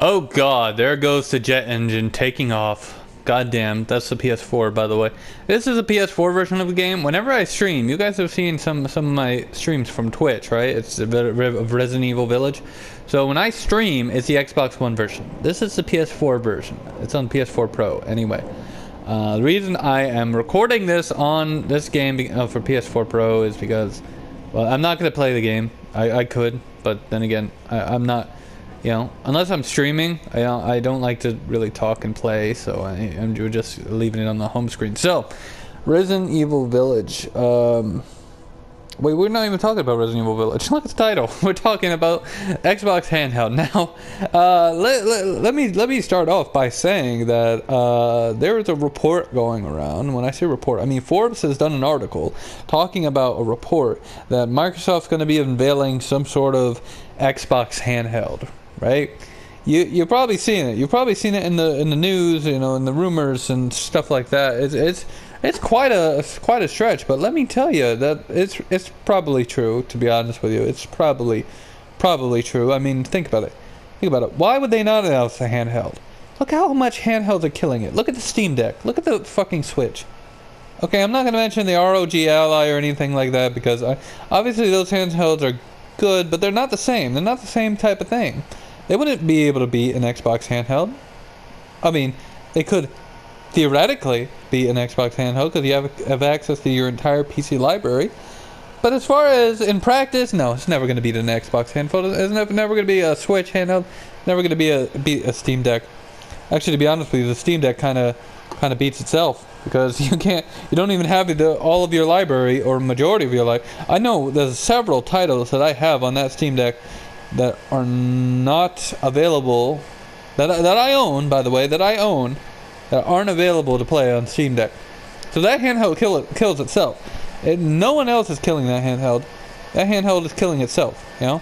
Oh god, there goes the jet engine taking off. God damn, that's the PS4, by the way. This is a PS4 version of the game. Whenever I stream, you guys have seen some of my streams from Twitch, right? It's of Resident Evil Village. So when I stream, it's the Xbox One version. This is the PS4 version. It's on PS4 Pro, anyway. The reason I am recording this on this game for PS4 Pro is because, well, I'm not going to play the game. I could, but then again, I'm not... You know, unless I'm streaming, I don't like to really talk and play, so I'm just leaving it on the home screen. So, Resident Evil Village. Wait, we're not even talking about Resident Evil Village. Look at the title. We're talking about Xbox Handheld. Now, let me start off by saying that there is a report going around. When I say report, I mean Forbes has done an article talking about a report that Microsoft's going to be unveiling some sort of Xbox Handheld. Right, you're probably seeing it. You've probably seen it in the news, you know, in the rumors and stuff like that. It's quite a stretch, but let me tell you that it's probably true. To be honest with you, it's probably true. I mean, think about it. Why would they not announce the handheld? Look how much handhelds are killing it. Look at the Steam Deck. Look at the fucking Switch. Okay, I'm not going to mention the ROG Ally or anything like that because obviously those handhelds are good, but they're not the same. They're not the same type of thing. They wouldn't be able to beat an Xbox handheld. I mean, they could theoretically beat an Xbox handheld because you have access to your entire PC library. But as far as in practice, no, it's never going to beat an Xbox handheld. It's never going to be a Switch handheld. Never going to beat a Steam Deck. Actually, to be honest with you, the Steam Deck kind of beats itself because you don't even have all of your library or majority of your library. I know there's several titles that I have on that Steam Deck that are not available, that I own, by the way, that aren't available to play on Steam Deck. So that handheld kills itself. No one else is killing that handheld. That handheld is killing itself, you know?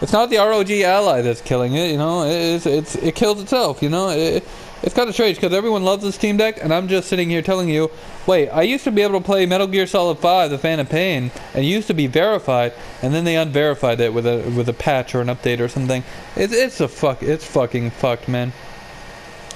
It's not the ROG Ally that's killing it, you know? It kills itself, you know? It's kind of strange because everyone loves the Steam Deck, and I'm just sitting here telling you, wait, I used to be able to play Metal Gear Solid 5, The Phantom Pain, and it used to be verified, and then they unverified it with a patch or an update or something. It's fucking fucked, man.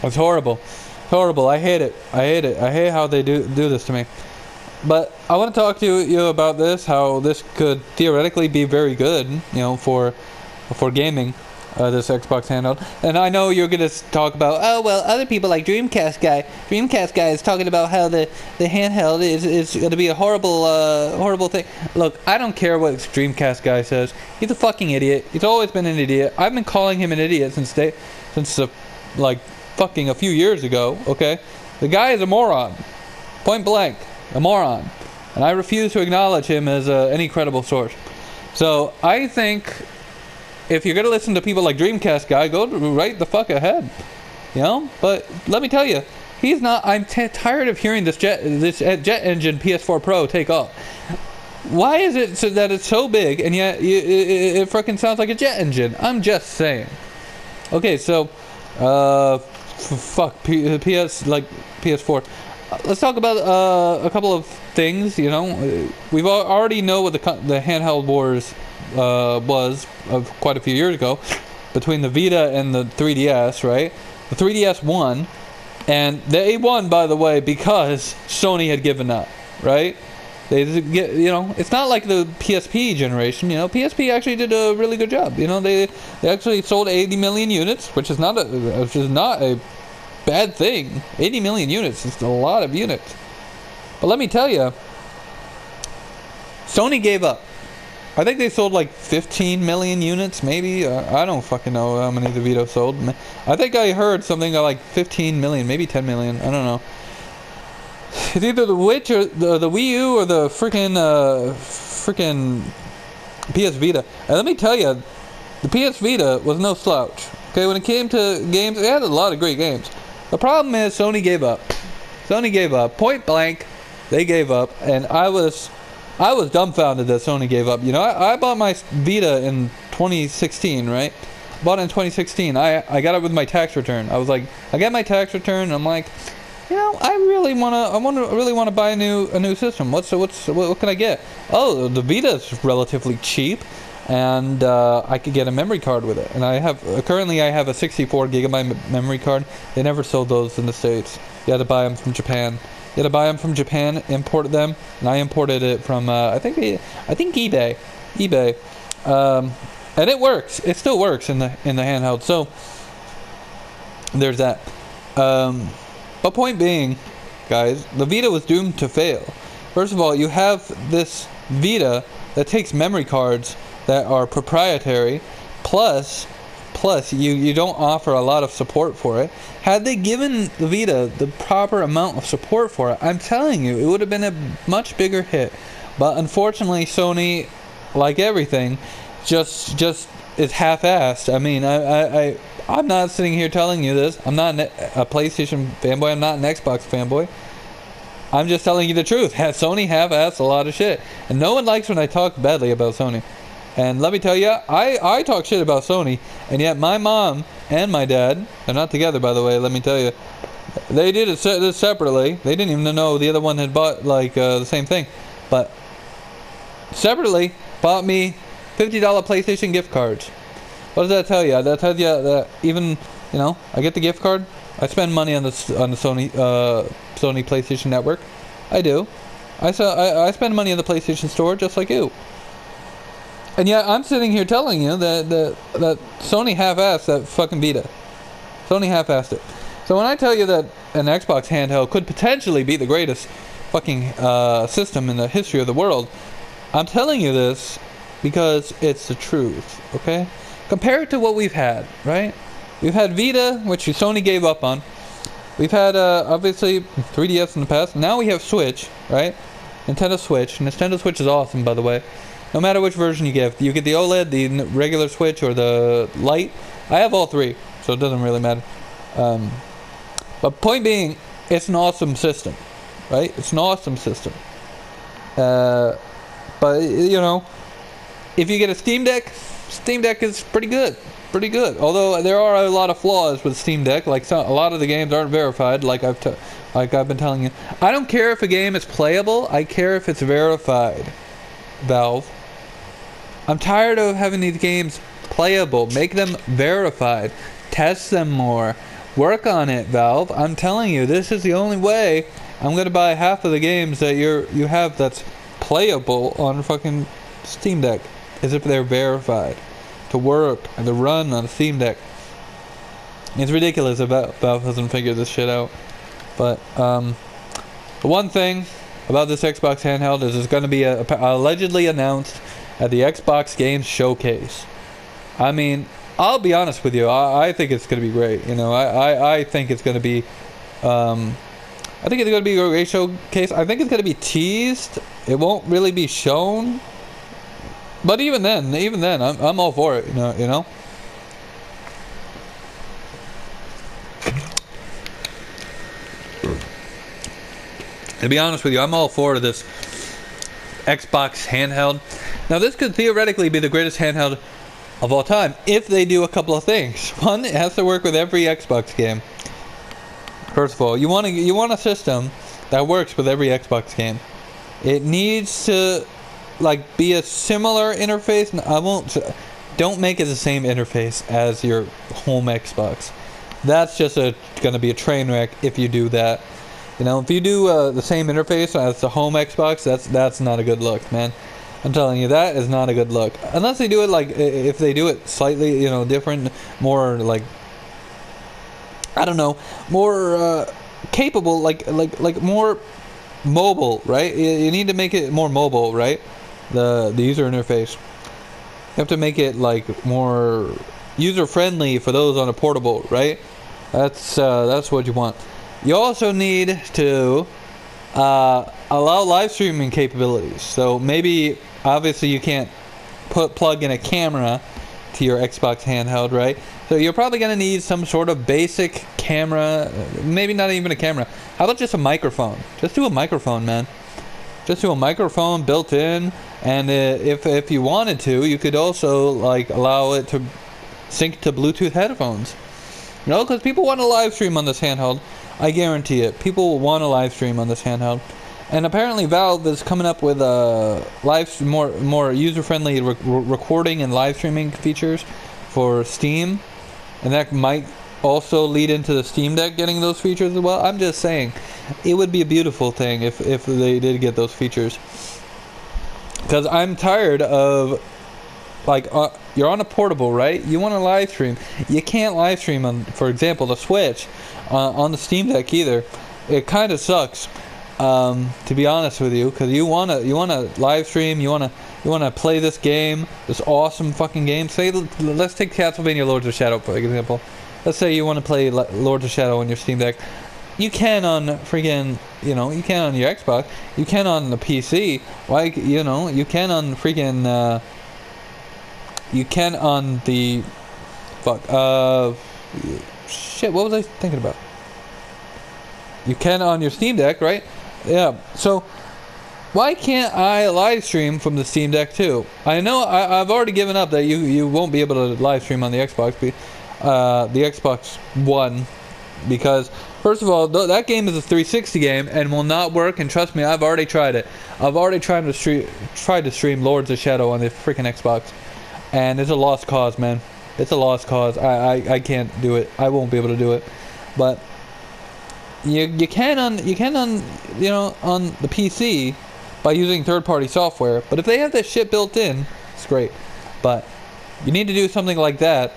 It's horrible. Horrible. I hate it. I hate how they do this to me. But I want to talk to you about this, how this could theoretically be very good, you know, for gaming. This Xbox handheld, and I know you're gonna talk about, oh well, other people like Dreamcast guy is talking about how the handheld is gonna be a horrible thing. Look, I don't care what Dreamcast guy says. He's a fucking idiot. He's always been an idiot. I've been calling him an idiot since like fucking a few years ago. Okay, the guy is a moron, point blank, a moron, and I refuse to acknowledge him as any credible source. So I think, if you're gonna listen to people like Dreamcast guy, go right the fuck ahead, you know. But let me tell you, he's not. I'm tired of hearing this jet engine PS4 Pro take off. Why is it that it's so big and yet it freaking sounds like a jet engine? I'm just saying. Okay, so PS4. Let's talk about a couple of things. You know, we've already know what the handheld wars was quite a few years ago between the Vita and the 3DS, right? The 3DS won, and they won, by the way, because Sony had given up, right? They get, you know, it's not like the PSP generation, you know. PSP actually did a really good job, you know. They actually sold 80 million units, which is not a bad thing. 80 million units is a lot of units. But let me tell you, Sony gave up. I think they sold like 15 million units, maybe. I don't fucking know how many the Vita sold. I think I heard something like 15 million, maybe 10 million. I don't know. It's either the Witch or the Wii U or the freaking PS Vita. And let me tell you, the PS Vita was no slouch. Okay, when it came to games, it had a lot of great games. The problem is Sony gave up. Sony gave up. Point blank, they gave up, and I was dumbfounded that Sony gave up. You know, I bought my Vita in 2016, right? Bought it in 2016. I got it with my tax return. I was like, I got my tax return, and I'm like, you know, I really wanna buy a new system. What can I get? Oh, the Vita's relatively cheap. and I could get a memory card with it. And I have currently I have a 64 gigabyte memory card. They never sold those in the States. You had to buy them from Japan. You had to buy them from Japan, import them, and I imported it from I think eBay, and it works. It still works in the handheld. So there's that. But point being, guys, the Vita was doomed to fail. First of all, you have this Vita that takes memory cards that are proprietary, plus you don't offer a lot of support for it. Had they given the Vita the proper amount of support for it, I'm telling you, it would have been a much bigger hit. But unfortunately, Sony, like everything, just is half-assed. I mean, I'm not sitting here telling you this. I'm not a PlayStation fanboy. I'm not an Xbox fanboy. I'm just telling you the truth. Sony half-assed a lot of shit, and no one likes when I talk badly about Sony. And let me tell you, I talk shit about Sony, and yet my mom and my dad, they're not together, by the way, let me tell you, they did this separately. They didn't even know the other one had bought the same thing, but separately bought me $50 PlayStation gift cards. What does that tell you? That tells you that even, I get the gift card. I spend money on the Sony PlayStation Network. I do. I spend money on the PlayStation Store just like you. And yet I'm sitting here telling you that Sony half-assed that fucking Vita. Sony half-assed it. So when I tell you that an Xbox handheld could potentially be the greatest fucking system in the history of the world, I'm telling you this because it's the truth, okay? Compare it to what we've had, right? We've had Vita, which Sony gave up on. We've had, obviously, 3DS in the past. Now we have Switch, right? Nintendo Switch. Nintendo Switch is awesome, by the way. No matter which version you get the OLED, the regular Switch, or the Lite. I have all three, so it doesn't really matter. But point being, it's an awesome system, right? It's an awesome system. But, if you get a Steam Deck is pretty good. Pretty good. Although there are a lot of flaws with Steam Deck, like a lot of the games aren't verified, like I've been telling you. I don't care if a game is playable, I care if it's verified, Valve. I'm tired of having these games playable. Make them verified. Test them more. Work on it, Valve. I'm telling you, this is the only way I'm going to buy half of the games that you have that's playable on fucking Steam Deck, is if they're verified to work and to run on a Steam Deck. It's ridiculous if Valve hasn't figured this shit out. But the one thing about this Xbox handheld is it's going to be allegedly announced at the Xbox Games Showcase. I mean, I'll be honest with you. I think it's going to be great. I think it's going to be. I think it's going to be a great showcase. I think it's going to be teased. It won't really be shown. But even then, I'm all for it. You know. To be honest with you, I'm all for this Xbox handheld. Now, this could theoretically be the greatest handheld of all time if they do a couple of things. One, it has to work with every Xbox game. First of all, you want a system that works with every Xbox game. It needs to be a similar interface. Don't make it the same interface as your home Xbox. That's just going to be a train wreck if you do that. If you do the same interface as the home Xbox, that's not a good look, man. I'm telling you, that is not a good look. Unless they do it if they do it slightly, different, more more capable, like more mobile, right? You need to make it more mobile, right? The user interface. You have to make it more user friendly for those on a portable, right? That's what you want. You also need to allow live streaming capabilities. So maybe, obviously, you can't plug in a camera to your Xbox handheld, right? So you're probably going to need some sort of basic camera. Maybe not even a camera. How about just a microphone? Just do a microphone, man. Just do a microphone built in. And if you wanted to, you could also allow it to sync to Bluetooth headphones. Because people want to live stream on this handheld. I guarantee it. People will want to live stream on this handheld. And apparently Valve is coming up with more user-friendly recording and live streaming features for Steam, and that might also lead into the Steam Deck getting those features as well. I'm just saying, it would be a beautiful thing if they did get those features. Because I'm tired of, like, you're on a portable, right? You want to live stream. You can't live stream on, for example, the Switch on the Steam Deck either. It kind of sucks. To be honest with you, because you wanna live stream, you wanna play this game, this awesome fucking game. Say, let's take Castlevania Lords of Shadow for example. Let's say you want to play Lords of Shadow on your Steam Deck. You can on freaking, you can on your Xbox. You can on the PC. Like, you can on freaking. You can on the, shit. What was I thinking about? You can on your Steam Deck, right? Yeah, so why can't I live stream from the Steam Deck too? I know I've already given up that you won't be able to live stream on the Xbox One, because first of all, that game is a 360 game and will not work. And trust me, I've already tried it. I've already tried to stream Lords of Shadow on the freaking Xbox, and it's a lost cause, man. It's a lost cause. I can't do it. I won't be able to do it, but. You can on on the PC by using third-party software, but if they have that shit built in, it's great. But you need to do something like that.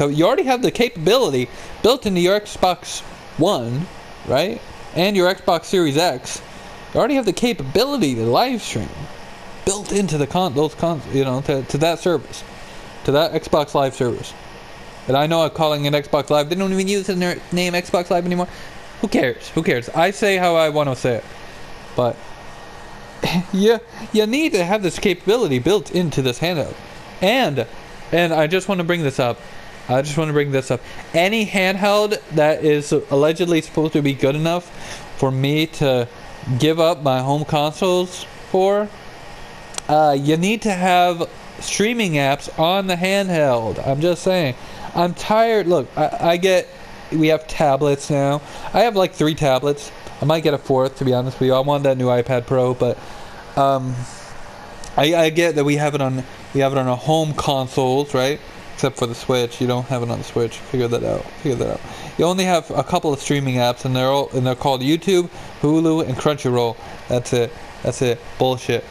You already have the capability built into your Xbox One, right? And your Xbox Series X. You already have the capability to live stream built into the to that service, to that Xbox Live service. And I know I'm calling it Xbox Live. They don't even use the name Xbox Live anymore. Who cares? Who cares? I say how I want to say it. But you need to have this capability built into this handheld. And I just want to bring this up. Any handheld that is allegedly supposed to be good enough for me to give up my home consoles for, you need to have streaming apps on the handheld. I'm just saying. I'm tired. Look, I get... We have tablets now. I have like 3 tablets. I might get a 4th, to be honest with you. I want that new iPad Pro, but I get that we have it on our home consoles, right? Except for the Switch, you don't have it on the Switch. Figure that out. You only have a couple of streaming apps, and they're called YouTube, Hulu, and Crunchyroll. That's it. Bullshit.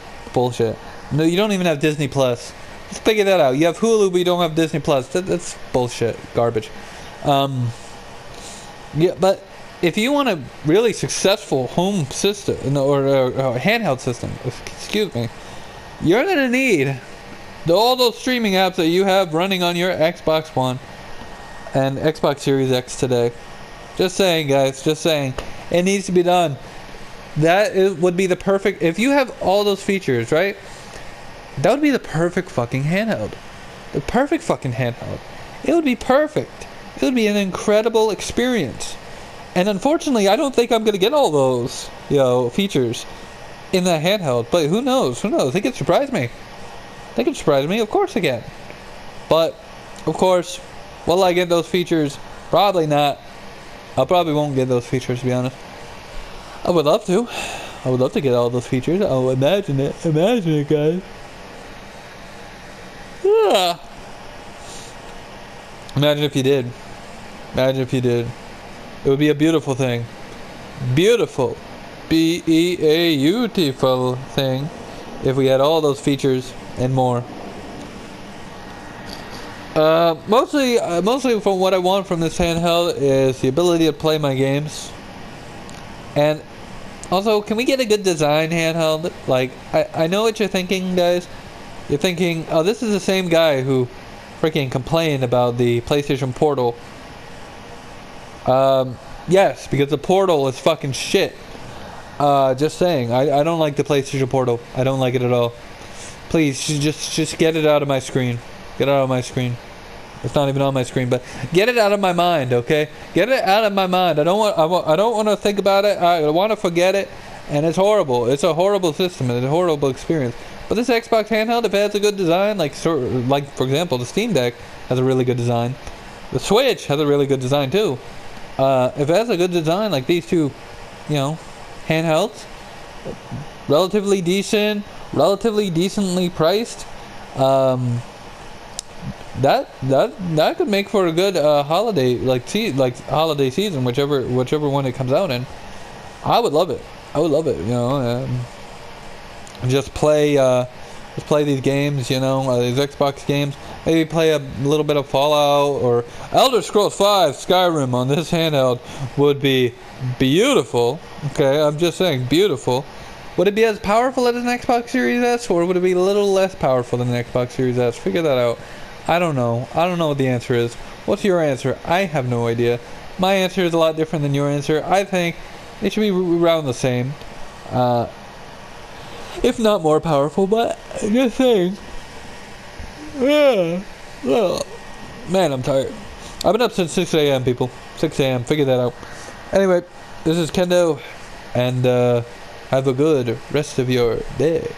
No, you don't even have Disney Plus. Let's figure that out. You have Hulu, but you don't have Disney Plus. That's bullshit. Garbage. Yeah, but if you want a really successful home system or handheld system, excuse me, you're gonna need all those streaming apps that you have running on your Xbox One and Xbox Series X today. Just saying, guys. Just saying, it needs to be done. Would be the perfect. If you have all those features, right? That would be the perfect fucking handheld. The perfect fucking handheld. It would be perfect. It would be an incredible experience. And unfortunately, I don't think I'm going to get all those, features in that handheld. But who knows? They could surprise me. Of course they can. But, of course, will I get those features? Probably not. I probably won't get those features, to be honest. I would love to. Get all those features. Oh, imagine it. Imagine it, guys. Yeah. Imagine if you did. It would be a beautiful thing. Beautiful. Beautiful thing. If we had all those features and more. Mostly from what I want from this handheld is the ability to play my games. And also, can we get a good design handheld? Like, I know what you're thinking, guys. You're thinking, oh, this is the same guy who freaking complained about the PlayStation Portal. Yes, because the Portal is fucking shit. Just saying, I don't like the PlayStation Portal. I don't like it at all. Please, just get it out of my screen. Get it out of my screen. It's not even on my screen, but get it out of my mind, okay? Get it out of my mind. I don't want to think about it. I want to forget it, and it's horrible. It's a horrible system and a horrible experience. But this Xbox handheld, if it has a good design, like for example, the Steam Deck has a really good design. The Switch has a really good design too. If it has a good design like these two, handhelds, relatively decent, relatively decently priced. That could make for a good holiday holiday season, whichever one it comes out in. I would love it. I would love it. You know, just play these games. You know, these Xbox games. Maybe play a little bit of Fallout or Elder Scrolls 5 Skyrim on this handheld would be beautiful. Okay, I'm just saying, beautiful. Would it be as powerful as an Xbox Series S, or would it be a little less powerful than an Xbox Series S? Figure that out. I don't know. I don't know what the answer is. What's your answer? I have no idea. My answer is a lot different than your answer. I think it should be around the same. If not more powerful, but just saying. Yeah. Oh, man, I'm tired. I've been up since 6 a.m., people. 6 a.m. Figure that out. Anyway, this is Kendo, and have a good rest of your day.